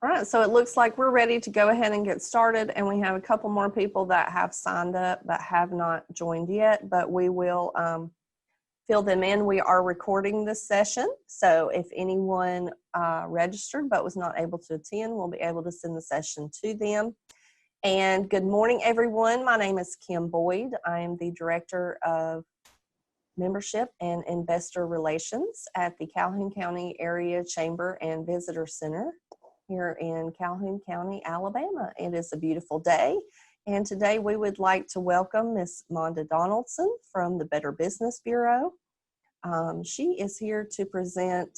All right, so it looks like we're ready to go ahead and get started, and we have a couple more people that have signed up that have not joined yet, but we will fill them in. We are recording this session, so if anyone registered but was not able to attend, we'll be able to send the session to them. And good morning, everyone. My name is Kim Boyd. I am the Director of Membership and Investor Relations at the Calhoun County Area Chamber and Visitor Center here in Calhoun County, Alabama. It is a beautiful day, and today we would like to welcome Miss Monde Donaldson from the Better Business Bureau. She is here to present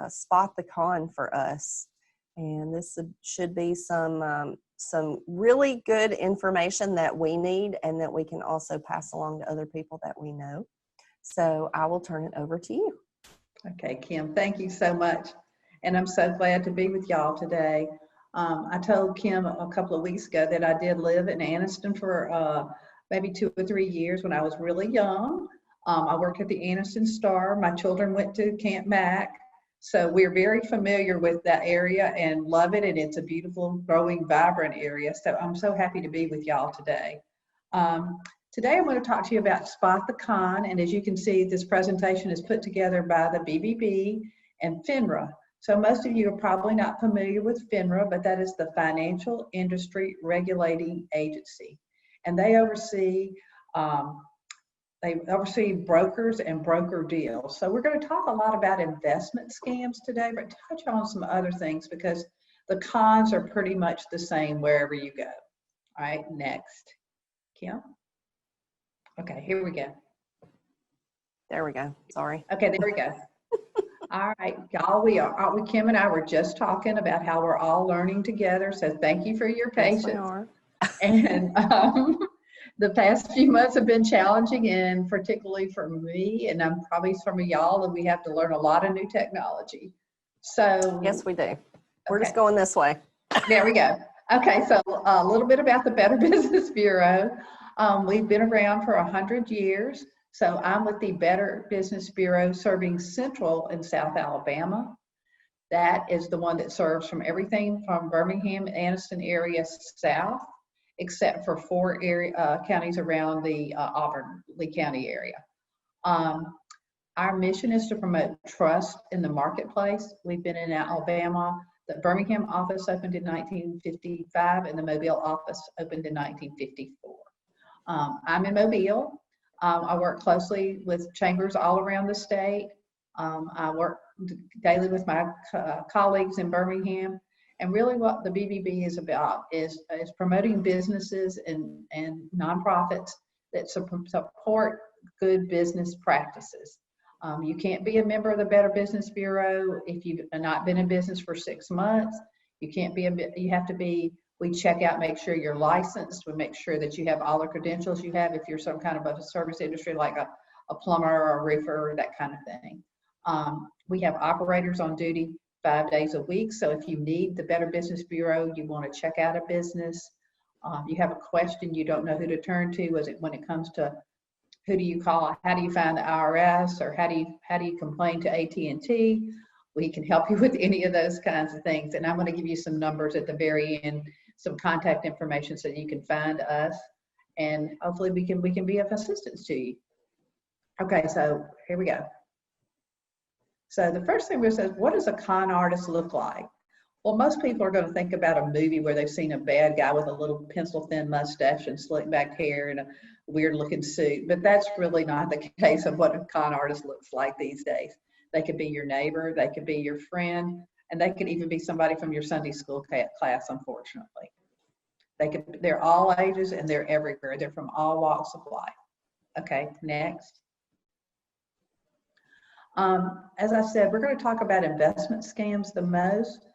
Spot the Con for us, and this should be some really good information that we need and that we can also pass along to other people that we know. So I will turn it over to you. Okay, Kim, thank you so much. And I'm so glad to be with y'all today. I told Kim a couple of weeks ago that I did live in Anniston for maybe 2 or 3 years when I was really young. I worked at the Anniston Star. My children went to Camp Mac. So we're very familiar with that area and love it. And it's a beautiful, growing, vibrant area. So I'm so happy to be with y'all today. Today I'm going to talk to you about Spot the Con. And as you can see, this presentation is put together by the BBB and FINRA. So most of you are probably not familiar with FINRA, but that is the Financial Industry Regulating Agency. And they oversee brokers and broker deals. So we're going to talk a lot about investment scams today, but touch on some other things because the cons are pretty much the same wherever you go. All right, next. Kim? Okay, here we go. There we go. Sorry. Okay, there we go. All right, y'all, Kim and I were just talking about how we're all learning together, so thank you for your patience. Yes, we are. And the past few months have been challenging, and particularly for me, and I'm probably some of y'all, and we have to learn a lot of new technology. So yes, we do. We're just going this way. There we go. Okay, so a little bit about the Better Business Bureau. We've been around for 100 years. So I'm with the Better Business Bureau serving Central and South Alabama. That is the one that serves from everything from Birmingham, Anniston area south, except for 4 counties around the Auburn, Lee County area. Our mission is to promote trust in the marketplace. We've been in Alabama. The Birmingham office opened in 1955 and the Mobile office opened in 1954. I'm in Mobile. I work closely with chambers all around the state. I work daily with my colleagues in Birmingham. And really what the BBB is about is promoting businesses and nonprofits that support good business practices. You can't be a member of the Better Business Bureau if you've not been in business for 6 months. You have to be, we check out, make sure you're licensed. We make sure that you have all the credentials you have if you're some kind of a service industry like a plumber or a roofer, that kind of thing. We have operators on duty 5 days a week. So if you need the Better Business Bureau, you want to check out a business, you have a question, you don't know who to turn to, when it comes to who do you call, how do you find the IRS, or how do you complain to AT&T? We can help you with any of those kinds of things. And I'm going to give you some numbers at the very end, some contact information so that you can find us, and hopefully we can be of assistance to you. Okay, so here we go. So the first thing we say is, what does a con artist look like? Well, most people are going to think about a movie where they've seen a bad guy with a little pencil-thin mustache and slick back hair and a weird-looking suit, but that's really not the case of what a con artist looks like these days. They could be your neighbor, they could be your friend, and they could even be somebody from your Sunday school class, unfortunately. They're all ages and they're everywhere. They're from all walks of life. Okay, next. As I said, we're going to talk about investment scams the most,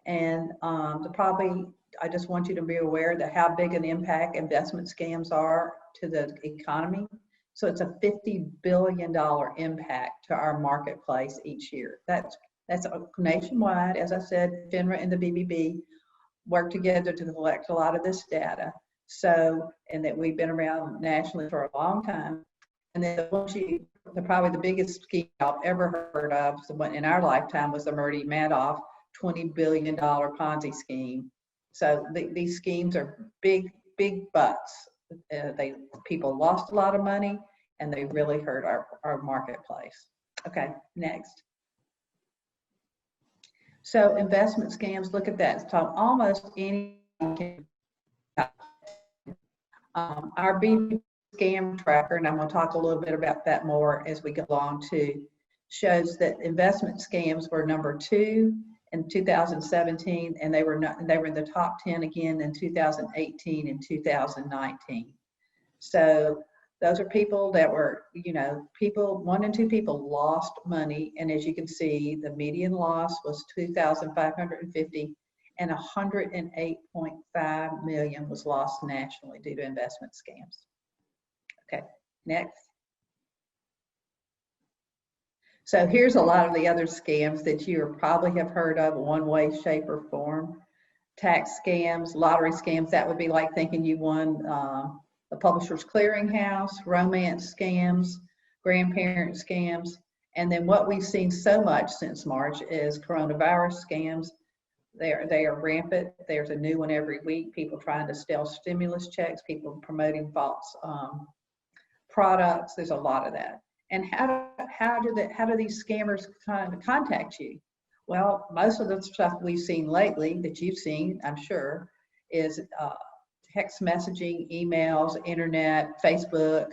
and I just want you to be aware that how big an impact investment scams are to the economy. So it's a $50 billion impact to our marketplace each year. That's nationwide. As I said, FINRA and the BBB work together to collect a lot of this data. So, and that we've been around nationally for a long time. And then probably the biggest scheme I've ever heard of in our lifetime was the Murray Madoff $20 billion Ponzi scheme. So these schemes are big bucks. People lost a lot of money, and they really hurt our marketplace. Okay, next. So investment scams, look at that. So almost any our BB scam tracker, and I'm going to talk a little bit about that more as we go along too, shows that investment scams were number 2 in 2017, and they were in the top 10 again in 2018 and 2019. So those are people that were, 1 in 2 people lost money, and as you can see, the median loss was $2,550, and $108.5 million was lost nationally due to investment scams. Okay, next. So here's a lot of the other scams that you probably have heard of one way, shape, or form. Tax scams, lottery scams, that would be like thinking you won the Publishers Clearinghouse, romance scams, grandparent scams, and then what we've seen so much since March is coronavirus scams. They are rampant. There's a new one every week. People trying to steal stimulus checks, people promoting false products. There's a lot of that. And how do these scammers kind of contact you? Well, most of the stuff we've seen lately that you've seen, I'm sure, is text messaging, emails, internet, Facebook,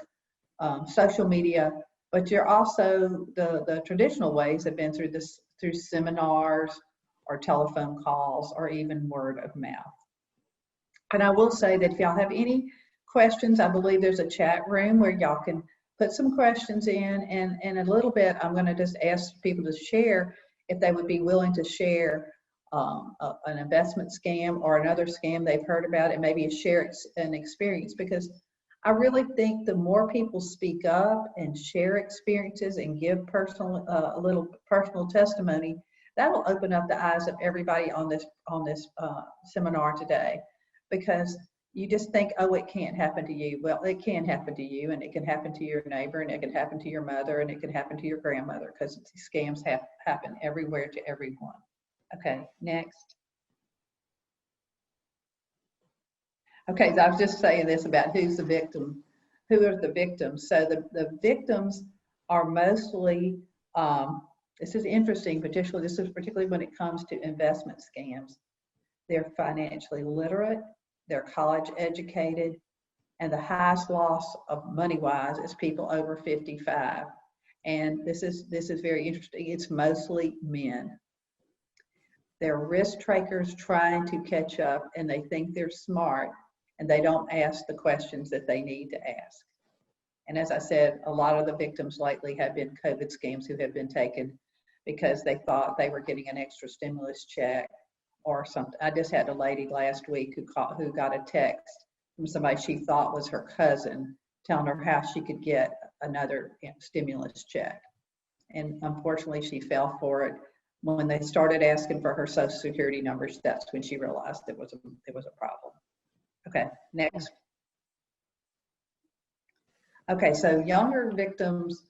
social media. But you're also the traditional ways have been through seminars or telephone calls or even word of mouth. And I will say that if y'all have any questions, I believe there's a chat room where y'all can put some questions in, and in a little bit, I'm going to just ask people to share if they would be willing to share an investment scam or another scam they've heard about, and maybe share an experience, because I really think the more people speak up and share experiences and give a little personal testimony, that'll open up the eyes of everybody on this seminar today, because you just think, oh, it can't happen to you. Well, it can happen to you, and it can happen to your neighbor, and it can happen to your mother, and it can happen to your grandmother, because these scams happen everywhere to everyone. Okay, next. Okay, so I was just saying this about who's the victim, who are the victims. So the victims are mostly, this is interesting, particularly when it comes to investment scams. They're financially literate, they're college educated, and the highest loss of money-wise is people over 55. And this is very interesting. It's mostly men. They're risk takers trying to catch up, and they think they're smart, and they don't ask the questions that they need to ask. And as I said, a lot of the victims lately have been COVID scams who have been taken because they thought they were getting an extra stimulus check or something. I just had a lady last week who got a text from somebody she thought was her cousin telling her how she could get another stimulus check. And unfortunately, she fell for it. When they started asking for her social security numbers, that's when she realized it was a problem. Okay, next. Okay, so younger victims,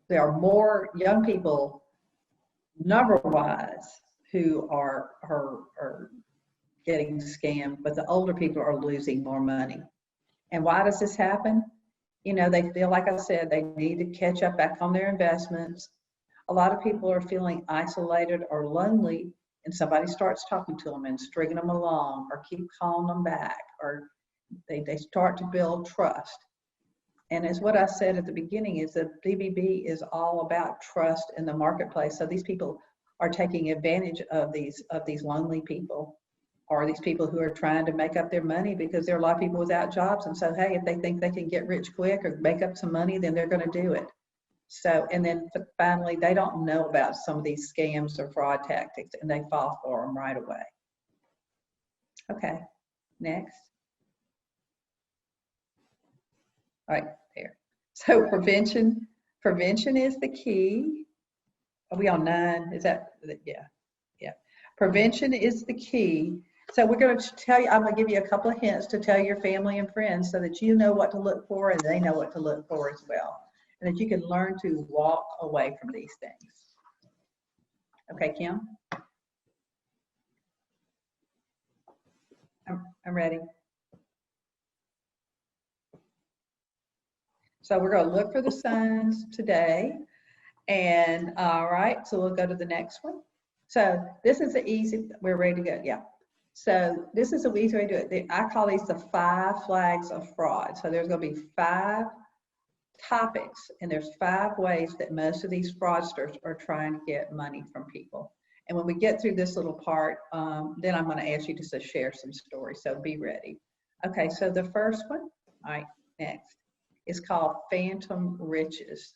there are more young people number-wise who are getting scammed, but the older people are losing more money. And why does this happen? They feel, like I said, they need to catch up back on their investments. A lot of people are feeling isolated or lonely, and somebody starts talking to them and stringing them along, or keep calling them back, or they start to build trust. And as what I said at the beginning, is that BBB is all about trust in the marketplace. So these people are taking advantage of these lonely people, or these people who are trying to make up their money, because there are a lot of people without jobs. And so, hey, if they think they can get rich quick or make up some money, then they're going to do it. So, and then finally, they don't know about some of these scams or fraud tactics, and they fall for them right away. Okay, next. All right, there. So prevention is the key. Are we on 9? Is that, yeah. Prevention is the key. So we're going to tell you, I'm going to give you a couple of hints to tell your family and friends so that you know what to look for and they know what to look for as well. And that you can learn to walk away from these things. Okay, Kim? I'm ready. So we're going to look for the signs today. And all right, so we'll go to the next one. So this is the easy, we're ready to go. Yeah. So this is the easy way to do it. I call these the 5 flags of fraud. So there's going to be 5 topics, and there's 5 ways that most of these fraudsters are trying to get money from people. And when we get through this little part, then I'm going to ask you just to share some stories. So be ready. Okay, so the first one, all right, next, is called phantom riches.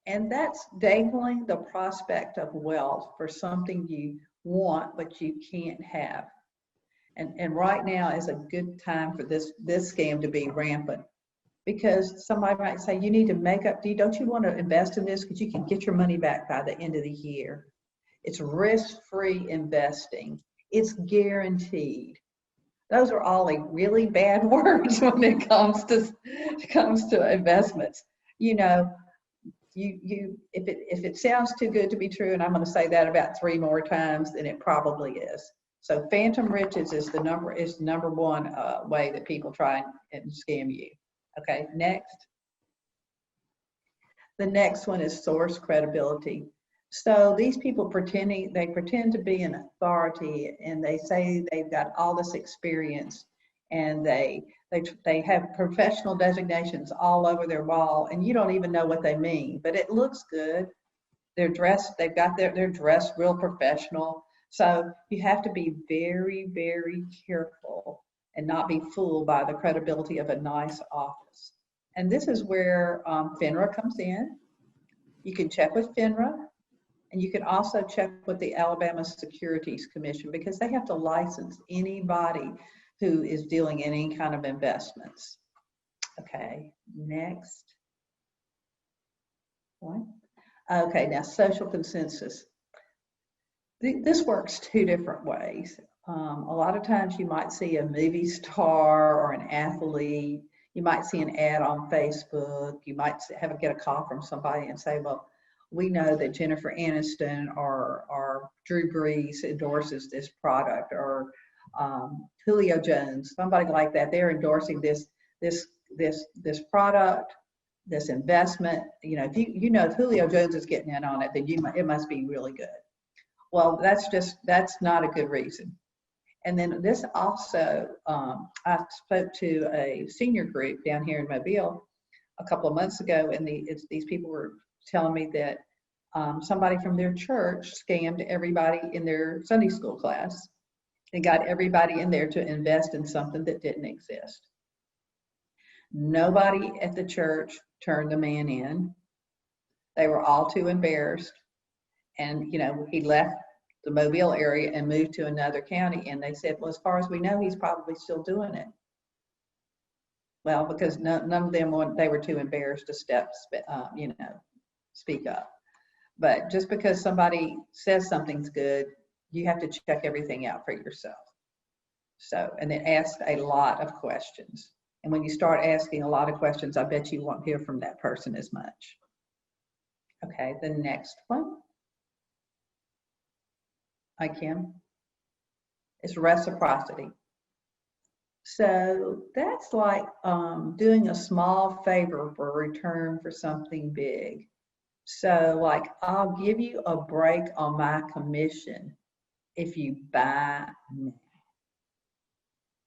And that's dangling the prospect of wealth for something you want but you can't have. And right now is a good time for this scam to be rampant, because somebody might say, you need to make up, don't you want to invest in this because you can get your money back by the end of the year? It's risk-free investing. It's guaranteed. Those are all like really bad words when it comes to investments. You know, if it sounds too good to be true, and I'm going to say that about 3 more times, then it probably is. So phantom riches is the number one way that people try and scam you. Okay, next. The next one is source credibility. So these people pretend to be an authority, and they say they've got all this experience, and they have professional designations all over their wall, and you don't even know what they mean, but it looks good. They're dressed, they're dressed real professional. So you have to be very, very careful and not be fooled by the credibility of a nice office. And this is where FINRA comes in. You can check with FINRA, and you can also check with the Alabama Securities Commission, because they have to license anybody who is dealing in any kind of investments. Okay, next one. Okay, now social consensus. This works 2 different ways. A lot of times you might see a movie star or an athlete. You might see an ad on Facebook. You might get a call from somebody and say, well, we know that Jennifer Aniston or Drew Brees endorses this product, or Julio Jones, somebody like that. They're endorsing this product, this investment. You know, if Julio Jones is getting in on it, then it must be really good. Well, that's not a good reason. And then this also, I spoke to a senior group down here in Mobile a couple of months ago, and these people were telling me that somebody from their church scammed everybody in their Sunday school class and got everybody in there to invest in something that didn't exist. Nobody at the church turned the man in. They were all too embarrassed. And, you know, he left the Mobile area and moved to another county. And they said, well, as far as we know, he's probably still doing it. Well, because none of them, they were too embarrassed to speak up. But just because somebody says something's good, you have to check everything out for yourself. So, and then ask a lot of questions. And when you start asking a lot of questions, I bet you won't hear from that person as much. Okay, the next one. Hi, Kim. It's reciprocity. So that's like doing a small favor for a return for something big. So like, I'll give you a break on my commission if you buy me.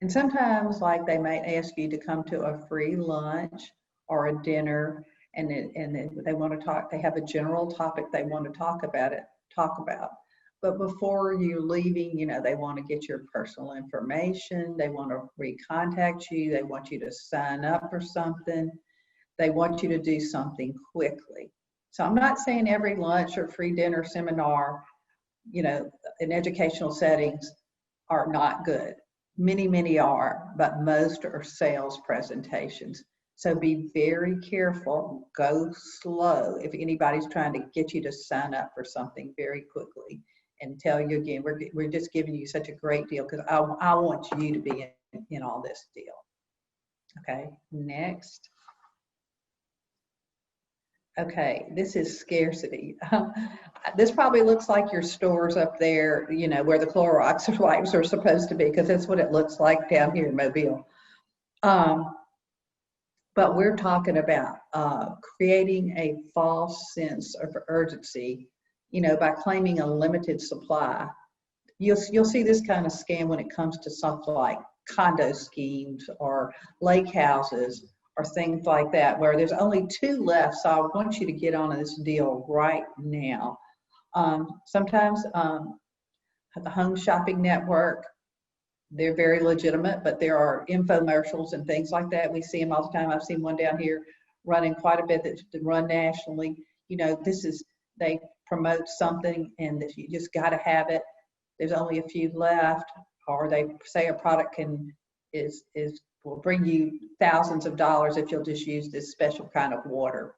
And sometimes like they might ask you to come to a free lunch or a dinner, and they want to talk, they have a general topic they want to talk about. But before you're leaving, you know, they want to get your personal information. They want to recontact you. They want you to sign up for something. They want you to do something quickly. So I'm not saying every lunch or free dinner seminar, you know, in educational settings are not good. Many are, but most are sales presentations. So be very careful, go slow if anybody's trying to get you to sign up for something very quickly. And tell you again, we're just giving you such a great deal because I want you to be in all this deal. Okay, next. Okay, this is Scarcity. This probably looks like your stores up there, you know, where the Clorox wipes are supposed to be, because that's what it looks like down here in Mobile. But we're talking about creating a false sense of urgency, you know, by claiming a limited supply. You'll see this kind of scam when it comes to something like condo schemes or lake houses or things like that, where there's only 2 left, so I want you to get on this deal right now. Sometimes the Home Shopping Network, they're very legitimate, but there are infomercials and things like that. We see them all the time. I've seen one down here running quite a bit that's been run nationally. You know, they promote something and that you just got to have it. There's only a few left, or they say a product will bring you thousands of dollars if you'll just use this special kind of water.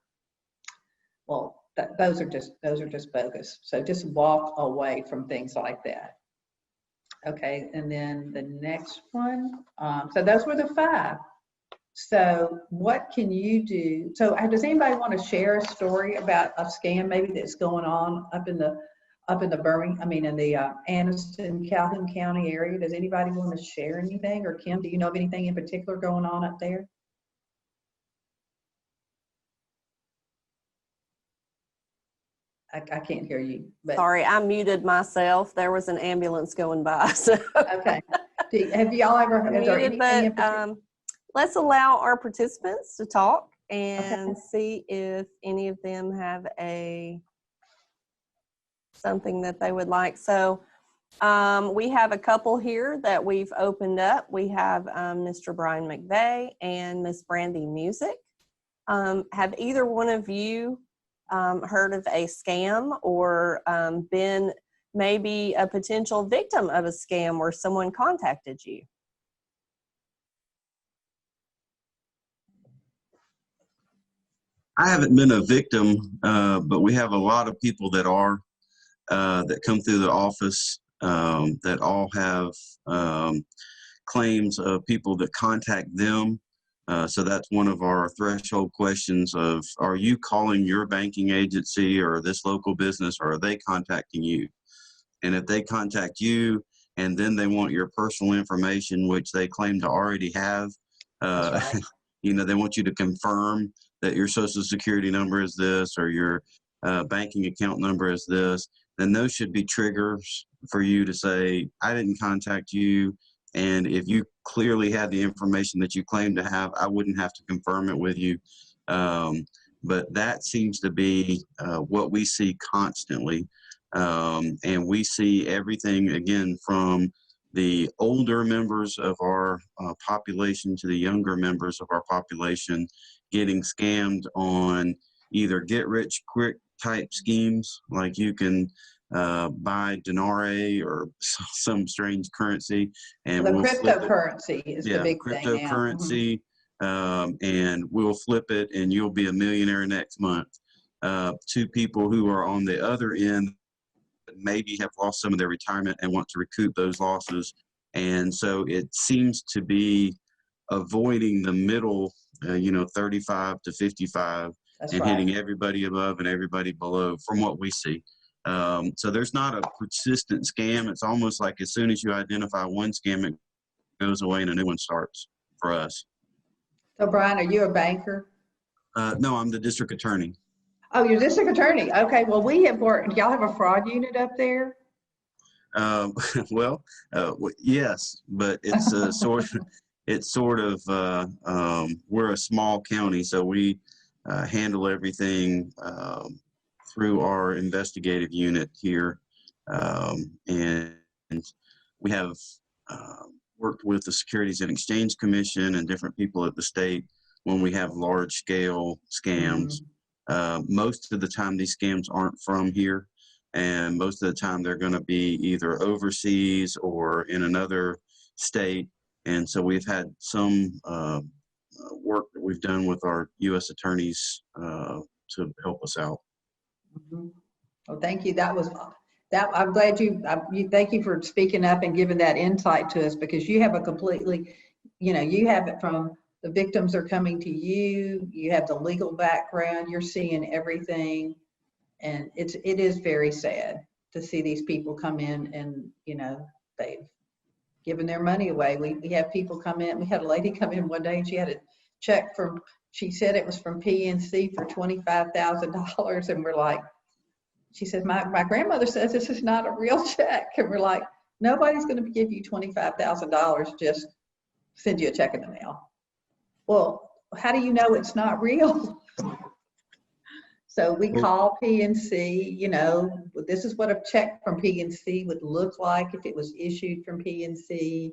Well, those are just bogus. So just walk away from things like that. Okay, and then the next one. So those were the 5. So what can you do? So does anybody want to share a story about a scam maybe that's going on up in the Birmingham, in the Anniston, Calhoun County area? Does anybody want to share anything? Or Kim, do you know of anything in particular going on up there? I can't hear you. But Sorry, I muted myself. There was an ambulance going by. So. Okay. Have y'all ever heard muted, but let's allow our participants to talk and see if any of them have something that they would like. So we have a couple here that we've opened up. We have Mr. Brian McVeigh and Miss Brandy Music. Have either one of you heard of a scam or been maybe a potential victim of a scam where someone contacted you? I haven't been a victim, but we have a lot of people that are, that come through the office that all have claims of people that contact them. So that's one of our threshold questions of, are you calling your banking agency or this local business, or are they contacting you? And if they contact you and then they want your personal information, which they claim to already have, right. you know, they want you to confirm that your social security number is this or your banking account number is this, then those should be triggers for you to say, I didn't contact you. And if you clearly had the information that you claim to have, I wouldn't have to confirm it with you. But that seems to be what we see constantly. And we see everything, again, from the older members of our population to the younger members of our population getting scammed on either get rich quick type schemes, like you can buy denare or some strange currency, and the we'll cryptocurrency is the big thing now. Cryptocurrency, and we'll flip it and you'll be a millionaire next month. To people who are on the other end, maybe have lost some of their retirement and want to recoup those losses. And so it seems to be avoiding the middle, 35 to 55. That's and right. Hitting everybody above and everybody below from what we see. So there's not a persistent scam. It's almost like as soon as you identify one scam, it goes away and a new one starts for us. So Brian, are you a banker? No, I'm the district attorney. Oh, you're district attorney. Okay, well, we have worked. Y'all have a fraud unit up there? Yes, but it's sort of we're a small county, so we handle everything through our investigative unit here, and we have worked with the Securities and Exchange Commission and different people at the state when we have large scale scams. Most of the time these scams aren't from here, and most of the time they're going to be either overseas or in another state. And so we've had some work that we've done with our U.S. attorneys to help us out. Well, thank you. I'm glad thank you for speaking up and giving that insight to us, because you have a completely, you have it from the victims are coming to you. You have the legal background. You're seeing everything. And it is very sad to see these people come in and, they've given their money away. We have people come in. We had a lady come in one day and she had a check she said it was from PNC for $25,000. And we're like, she said, my grandmother says this is not a real check. And we're like, nobody's going to give you $25,000, just send you a check in the mail. Well, how do you know it's not real? So we call PNC, this is what a check from PNC would look like if it was issued from PNC.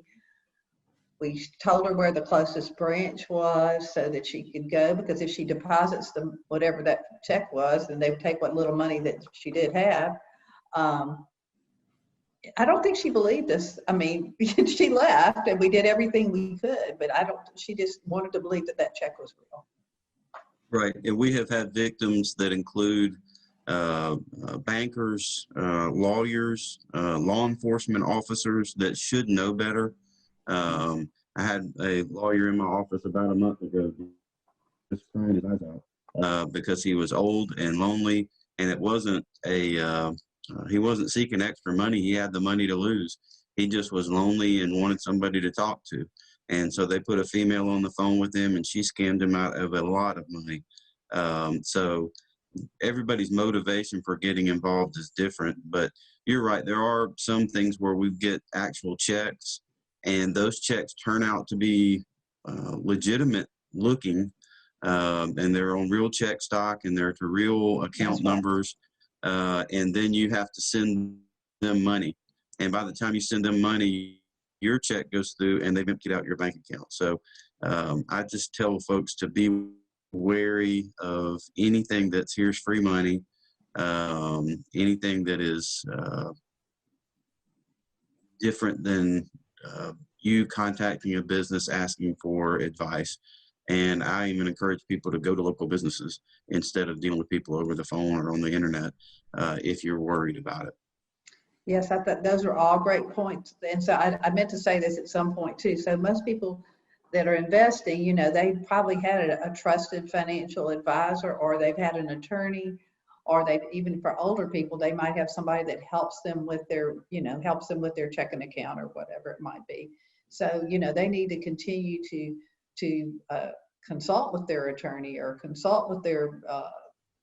We told her where the closest branch was so that she could go, because if she deposits whatever that check was, then they would take what little money that she did have. I don't think she believed us. I mean, she left and we did everything we could, but she just wanted to believe that check was real. Right. And we have had victims that include bankers, lawyers, law enforcement officers that should know better. I had a lawyer in my office about a month ago just crying his eyes out because he was old and lonely, and it wasn't he wasn't seeking extra money. He had the money to lose. He just was lonely and wanted somebody to talk to. And so they put a female on the phone with him, and she scammed him out of a lot of money. So everybody's motivation for getting involved is different, but you're right. There are some things where we get actual checks, and those checks turn out to be legitimate looking, and they're on real check stock, and they're to real account numbers, and then you have to send them money. And by the time you send them money, your check goes through and they've emptied out your bank account. So I just tell folks to be wary of anything that's here's free money, anything that is different than you contacting a business asking for advice. And I even encourage people to go to local businesses instead of dealing with people over the phone or on the internet if you're worried about it. Yes, I thought those are all great points. And so I meant to say this at some point too. So most people that are investing, they probably had a trusted financial advisor, or they've had an attorney, or they've, even for older people, they might have somebody that helps them with their, helps them with their checking account or whatever it might be. So, they need to continue to consult with their attorney or consult with their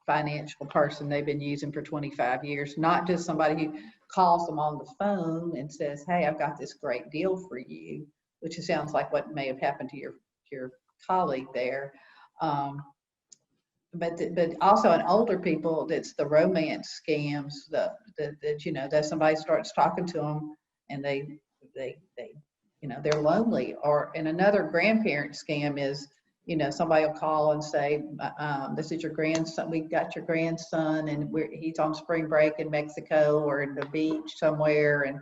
financial person they've been using for 25 years, not just somebody who calls them on the phone and says, hey, I've got this great deal for you, which sounds like what may have happened to your colleague there. But also in older people, it's the romance scams that somebody starts talking to them and they they're lonely. Or, and another grandparent scam is, somebody will call and say, this is your grandson. We got your grandson, and he's on spring break in Mexico or in the beach somewhere, and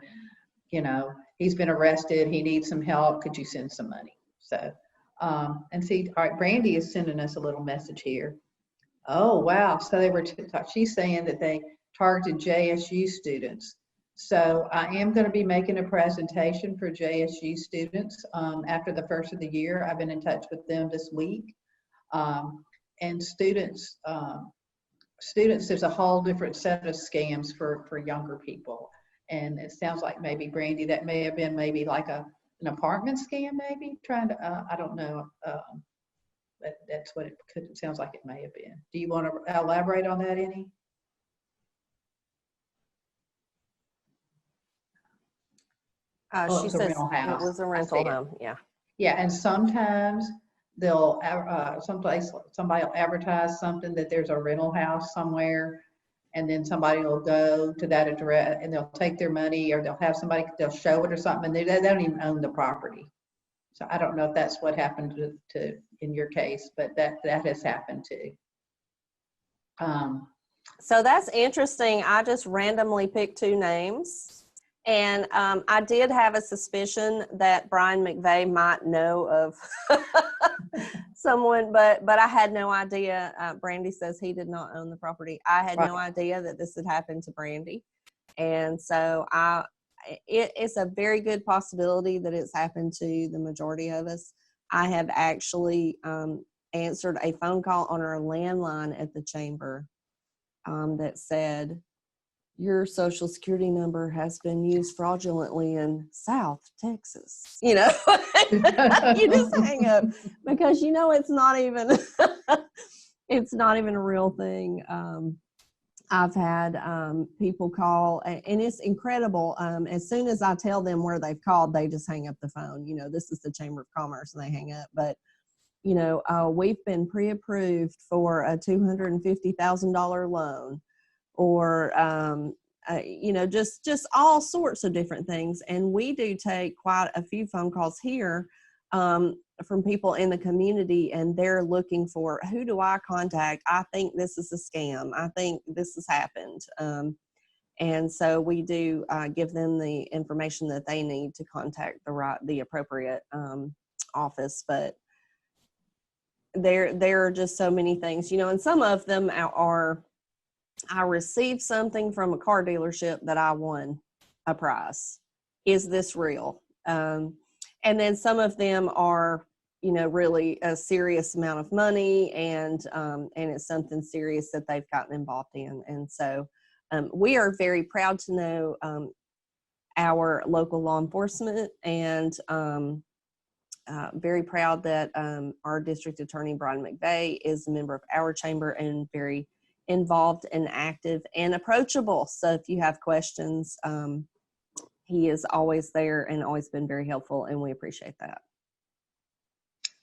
he's been arrested. He needs some help. Could you send some money? So, and see, all right, Brandy is sending us a little message here. Oh, wow. So she's saying that they targeted JSU students. So I am going to be making a presentation for JSU students after the first of the year. I've been in touch with them this week. And students, there's a whole different set of scams for younger people. And it sounds like maybe, Brandy, that may have been maybe like an apartment scam, maybe trying to, I don't know. That's what it sounds like it may have been. Do you want to elaborate on that any? She says it was a rental home. Yeah. Yeah, and sometimes they'll somebody will advertise something that there's a rental house somewhere, and then somebody will go to that address and they'll take their money, or they'll show it or something, and they don't even own the property. So I don't know if that's what happened to in your case, but that has happened too. So that's interesting. I just randomly picked two names. And I did have a suspicion that Brian McVeigh might know of someone, but I had no idea. Brandy says he did not own the property. I had no idea that this had happened to Brandy. And so it's a very good possibility that it's happened to the majority of us. I have actually answered a phone call on our landline at the chamber that said, your social security number has been used fraudulently in South Texas. You know, you just hang up because you know it's not even it's not even a real thing. I've had people call, and it's incredible. As soon as I tell them where they've called, they just hang up the phone. You know, this is the Chamber of Commerce, and they hang up. But you know, we've been pre-approved for a $250,000 loan, or you know, just all sorts of different things. And we do take quite a few phone calls here from people in the community, and they're looking for, who do I contact? I think this is a scam. I think this has happened. And so we do give them the information that they need to contact the appropriate office. But there are just so many things, you know, and some of them are, I received something from a car dealership that I won a prize. Is this real? And then some of them are, you know, really a serious amount of money, and it's something serious that they've gotten involved in. And so we are very proud to know our local law enforcement, and very proud that our district attorney, Brian McVeigh, is a member of our chamber and very involved and active and approachable. So if you have questions, he is always there and always been very helpful, and we appreciate that.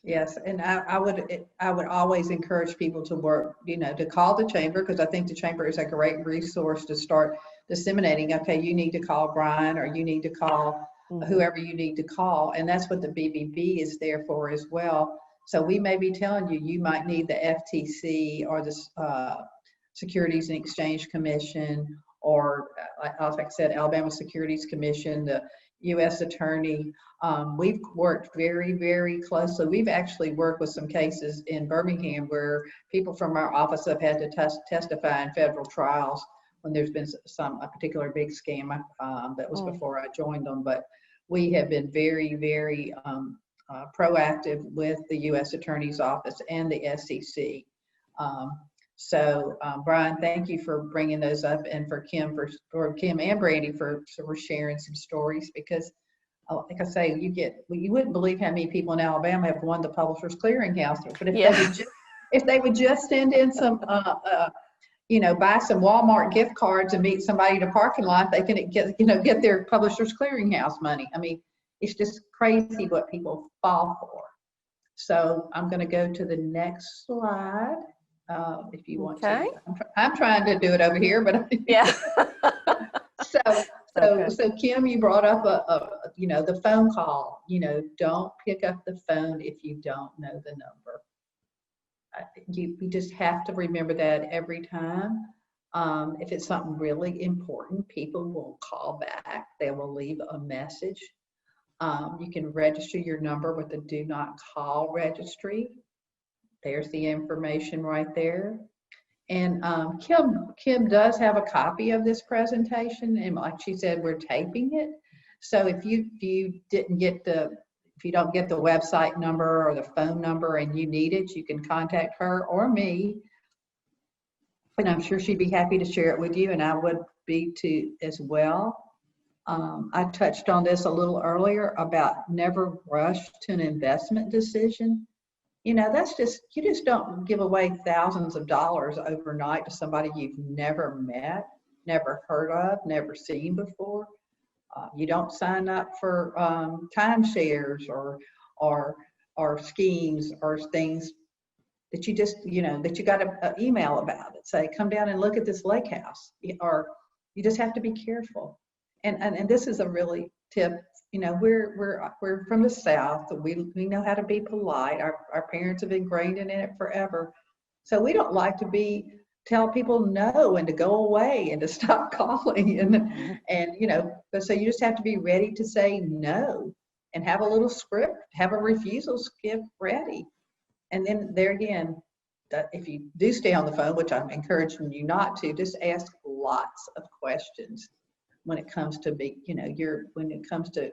Yes, and I would always encourage people to work, you know, to call the chamber, because I think the chamber is a great resource to start disseminating. Okay, you need to call Brian, or you need to call whoever you need to call, and that's what the BBB is there for as well. So we may be telling you, you might need the FTC or the Securities and Exchange Commission, or like I said, Alabama Securities Commission, the U.S. Attorney. We've worked very, very closely. We've actually worked with some cases in Birmingham where people from our office have had to testify in federal trials when there's been a particular big scam that was before I joined them. But we have been very, very proactive with the U.S. Attorney's Office and the SEC. So Brian, thank you for bringing those up, and for Kim and Brandy for sharing some stories, because like I say, you wouldn't believe how many people in Alabama have won the Publishers Clearinghouse. But if they would just send in some, you know, buy some Walmart gift cards and meet somebody in a parking lot, they can get their Publishers Clearinghouse money. I mean, it's just crazy what people fall for. So I'm going to go to the next slide. If you want to. I'm trying to do it over here, but yeah. So Kim, you brought up you know, the phone call. You know, don't pick up the phone if you don't know the number. You just have to remember that every time. If it's something really important, people will call back. They will leave a message. You can register your number with the Do Not Call Registry. There's the information right there. And Kim does have a copy of this presentation, and like she said, we're taping it. So if you don't get the website number or the phone number and you need it, you can contact her or me, and I'm sure she'd be happy to share it with you, and I would be too as well. I touched on this a little earlier about never rush to an investment decision. You know, you just don't give away thousands of dollars overnight to somebody you've never met, never heard of, never seen before. You don't sign up for timeshares or schemes or things that you just, you know, that you got an email about it. Say, come down and look at this lake house. Or you just have to be careful. And this is a really tip. You know, we're from the South. We know how to be polite. Our parents have ingrained in it forever. So we don't like to tell people no and to go away and to stop calling and you know. But so you just have to be ready to say no and have a little script, have a refusal script ready. And then there again, if you do stay on the phone, which I'm encouraging you not to, just ask lots of questions when it comes to when it comes to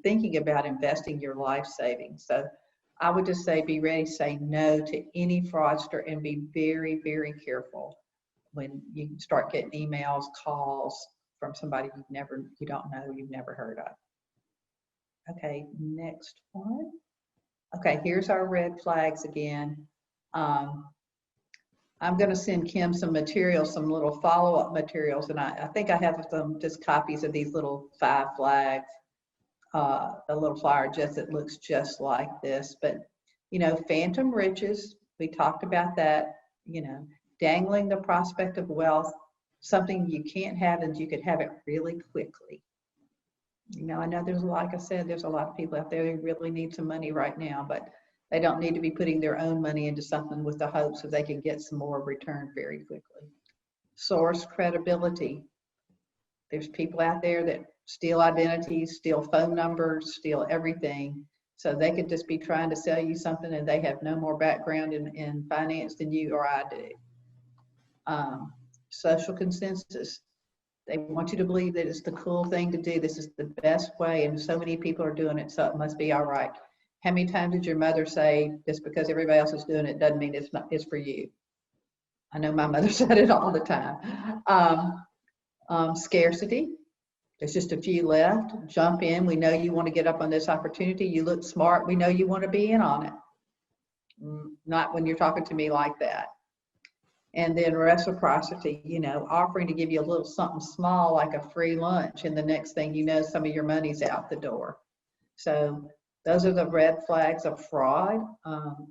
thinking about investing your life savings. So I would just say be ready to say no to any fraudster and be very, very careful when you start getting emails, calls from somebody you don't know, you've never heard of. Okay, next one. Okay, here's our red flags again. I'm going to send Kim some materials, some little follow-up materials, and I think I have some just copies of these little 5 flags, a little flyer that looks just like this. But, you know, phantom riches, we talked about that, you know, dangling the prospect of wealth, something you can't have and you could have it really quickly. You know, I know like I said, there's a lot of people out there who really need some money right now, but they don't need to be putting their own money into something with the hopes that they can get some more return very quickly. Source credibility. There's people out there that steal identities, steal phone numbers, steal everything. So they could just be trying to sell you something and they have no more background in finance than you or I do. Social consensus. They want you to believe that it's the cool thing to do. This is the best way, and so many people are doing it, so it must be all right. How many times did your mother say, just because everybody else is doing it doesn't mean it's for you? I know my mother said it all the time. Scarcity. There's just a few left. Jump in. We know you want to get up on this opportunity. You look smart. We know you want to be in on it. Not when you're talking to me like that. And then reciprocity, you know, offering to give you a little something small like a free lunch, and the next thing you know, some of your money's out the door. So those are the red flags of fraud.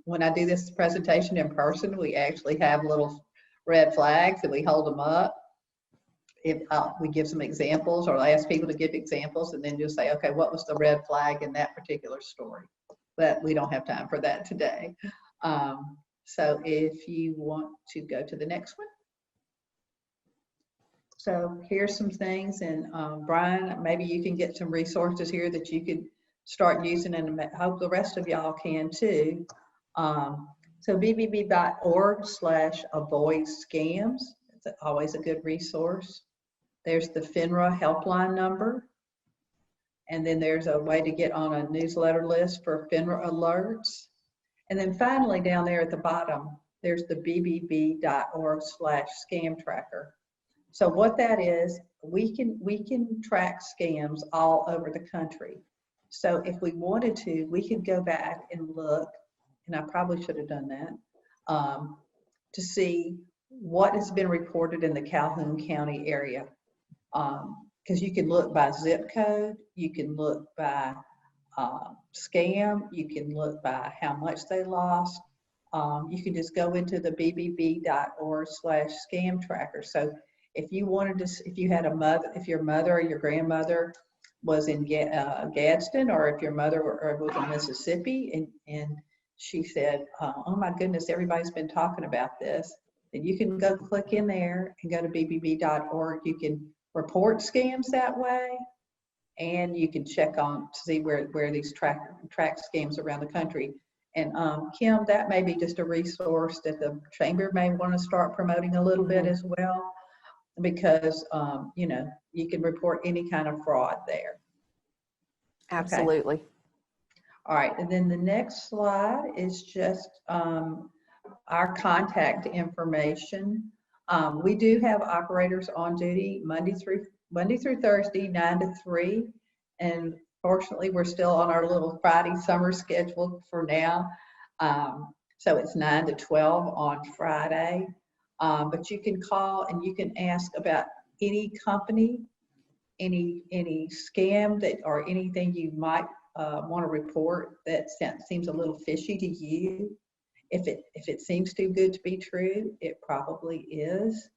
When I do this presentation in person, we actually have little red flags and we hold them up. We give some examples, or I ask people to give examples, and then just say, okay, what was the red flag in that particular story? But we don't have time for that today. So if you want to go to the next one. So here's some things, and Brian, maybe you can get some resources here that you could start using, and I hope the rest of y'all can too. So bbb.org/avoid scams. It's always a good resource. There's the FINRA helpline number. And then there's a way to get on a newsletter list for FINRA alerts. And then finally down there at the bottom, there's the bbb.org/scam tracker. So what that is, we can track scams all over the country. So if we wanted to, we could go back and look, and I probably should have done that, to see what has been reported in the Calhoun County area. Because you can look by zip code, you can look by scam, you can look by how much they lost. You can just go into the bbb.org/scam tracker. So if you wanted to, if you had if your mother or your grandmother was in Gadsden, or if your mother was in Mississippi, and she said, oh my goodness, everybody's been talking about this, then you can go click in there and go to bbb.org. You can report scams that way, and you can check on to see where these track scams around the country. And Kim, that may be just a resource that the chamber may want to start promoting a little bit as well, because you know, you can report any kind of fraud there. Absolutely. Okay. All right, and then the next slide is just our contact information. We do have operators on duty Monday through Thursday, 9 to 3, and fortunately we're still on our little Friday summer schedule for now. So it's 9 to 12 on Friday. But you can call and you can ask about any company, any scam that, or anything you might want to report that seems a little fishy to you. If it seems too good to be true, it probably is.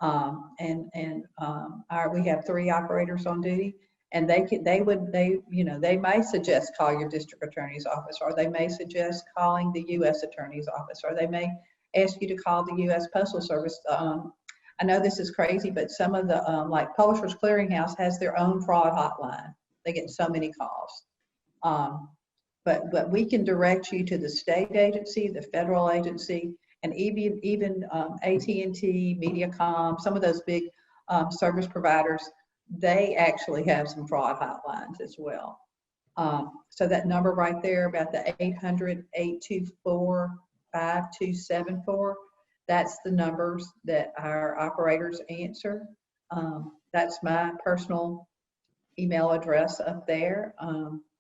We have 3 operators on duty, and they may suggest call your district attorney's office, or they may suggest calling the U.S. attorney's office, or they may ask you to call the U.S. Postal Service. I know this is crazy, but some of the like Publishers Clearinghouse has their own fraud hotline. They get so many calls. But we can direct you to the state agency, the federal agency, and even AT&T, Mediacom, some of those big service providers, they actually have some fraud hotlines as well. So that number right there, about the 800-824-5274, that's the numbers that our operators answer. That's my personal email address up there.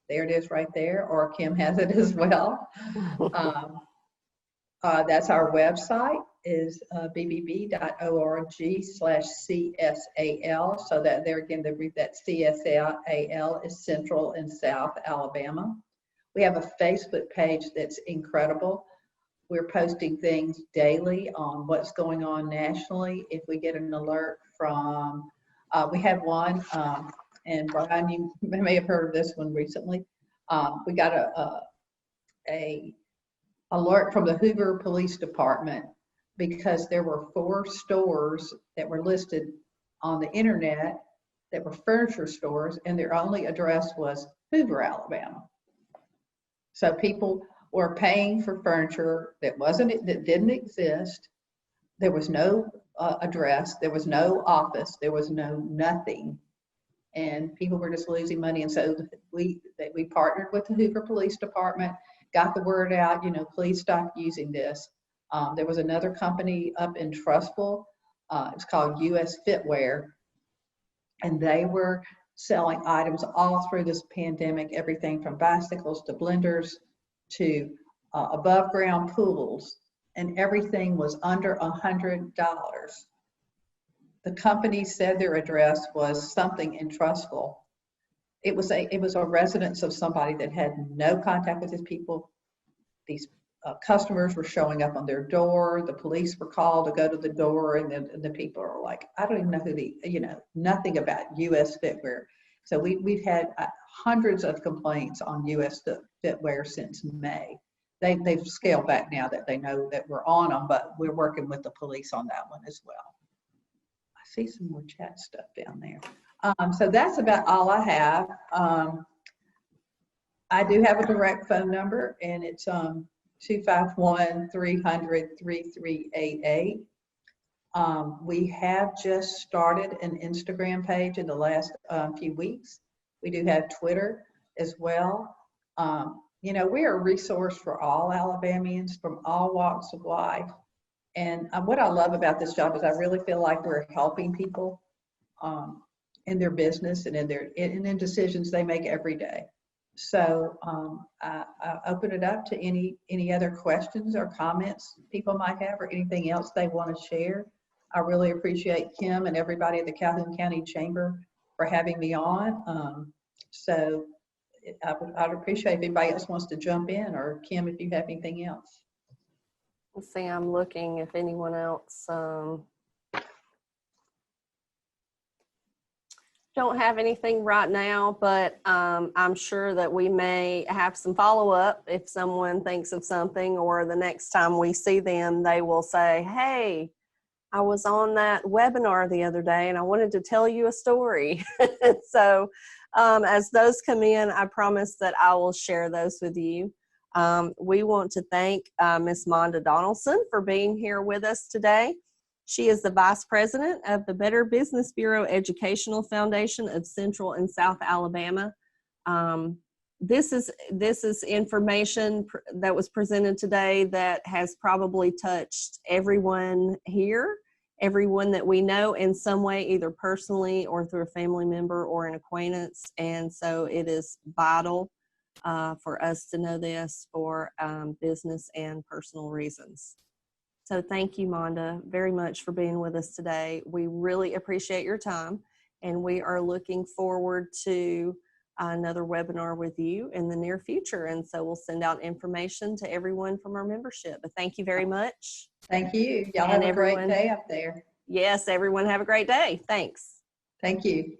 There it is right there, or Kim has it as well. That's our website is bbb.org/CSAL. So that there again, that CSAL is Central and South Alabama. We have a Facebook page that's incredible. We're posting things daily on what's going on nationally. If we get an alert from, we had one, and Brian, you may have heard of this one recently. We got a alert from the Hoover Police Department because there were 4 stores that were listed on the internet that were furniture stores, and their only address was Hoover, Alabama. So people were paying for furniture that didn't exist. There was no address, there was no office, there was no nothing, and people were just losing money. And so we partnered with the Hoover Police Department, got the word out, please stop using this. There was another company up in Trussville, it's called US Fitwear, and they were selling items all through this pandemic, everything from bicycles to blenders to above ground pools, and everything was under $100. The company said their address was something in Trussville. It was a residence of somebody that had no contact with his people. These customers were showing up on their door. The police were called to go to the door, and the people are like, I don't even know who nothing about US Fitwear. So we've had hundreds of complaints on US Fitwear since May. They've scaled back now that they know that we're on them, but we're working with the police on that one as well. I see some more chat stuff down there. So that's about all I have. I do have a direct phone number, and it's 251-300-3388. We have just started an Instagram page in the last few weeks. We do have Twitter as well. We are a resource for all Alabamians from all walks of life. And what I love about this job is I really feel like we're helping people in their business and in decisions they make every day. So I open it up to any other questions or comments people might have, or anything else they want to share. I really appreciate Kim and everybody at the Calhoun County Chamber for having me on. So I'd appreciate if anybody else wants to jump in, or Kim, if you have anything else. Let's see, I'm looking if anyone else don't have anything right now, but I'm sure that we may have some follow-up if someone thinks of something, or the next time we see them, they will say, hey, I was on that webinar the other day and I wanted to tell you a story. So as those come in, I promise that I will share those with you. We want to thank Ms. Monde Donaldson for being here with us today. She is the Vice President of the Better Business Bureau Educational Foundation of Central and South Alabama. This is information that was presented today that has probably touched everyone here, everyone that we know in some way, either personally or through a family member or an acquaintance. And so it is vital for us to know this for business and personal reasons. So thank you, Monde, very much for being with us today. We really appreciate your time, and we are looking forward to another webinar with you in the near future. And so we'll send out information to everyone from our membership. But thank you very much. Thank you. Y'all have a great day up there. Yes, everyone have a great day. Thanks. Thank you.